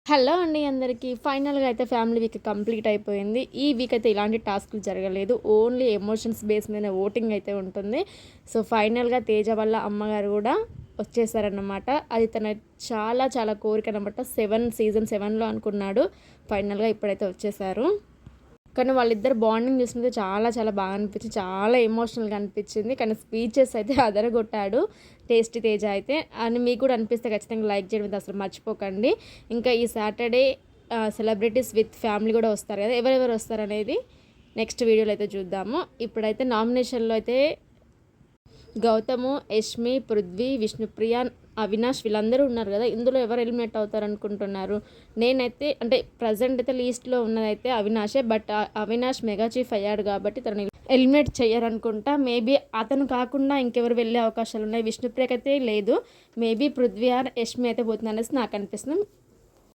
Hello అండి అందరికీ. ఫైనల్‌గా అయితే ఫ్యామిలీ వీక్ కంప్లీట్ అయిపోయింది. ఈ వీక్ అయితే ఇలాంటి టాస్క్‌లు జరగలేదు. ఓన్లీ ఎమోషన్స్ బేస్ మీద ఓటింగ్ అయితే ఉంటుంది. సో, ఫైనల్‌గా తేజ వాళ్ళ అమ్మగారు గూడా వచ్చేసారన్నమాట. అది తన చాలా చాలా కోరికనమాట. సీజన్ 7లో అనుకున్నాడు. ఫైనల్‌గా ఇప్పుడైతే వచ్చేసారు. కానీ వాళ్ళిద్దరు బాండింగ్ చూస్తుంటే చాలా చాలా బాగా అనిపించింది. చాలా ఎమోషనల్‌గా అనిపించింది. కానీ స్పీచెస్ అయితే అదరగొట్టాడు టేస్టీ తేజ అయితే. అని మీకు కూడా అనిపిస్తే ఖచ్చితంగా లైక్ చేయడం అయితే అసలు మర్చిపోకండి. ఇంకా ఈ సాటర్డే సెలబ్రిటీస్ విత్ ఫ్యామిలీ కూడా వస్తారు కదా! ఎవరెవరు వస్తారనేది నెక్స్ట్ వీడియోలో అయితే చూద్దాము. ఇప్పుడైతే నామినేషన్‌లో అయితే గౌతము, యష్మి, పృథ్వీ, విష్ణుప్రియ, అవినాష్ వీళ్ళందరూ ఉన్నారు కదా! ఇందులో ఎవరు ఎలిమినేట్ అవుతారనుకుంటున్నారు? నేనైతే అంటే ప్రెజెంట్ అయితే లీస్ట్‌లో ఉన్నదైతే అవినాషే. బట్ అవినాష్ మెగా చీఫ్ అయ్యాడు కాబట్టి తనని ఎలిమినేట్ చెయ్యరనుకుంటా. మేబీ అతను కాకుండా ఇంకెవరు వెళ్ళే అవకాశాలున్నాయి. విష్ణుప్రియకైతే లేదు. మేబీ పృథ్వీ ఆర్ యష్మి అయితే పోతుందనేసి నాకు అనిపిస్తుంది.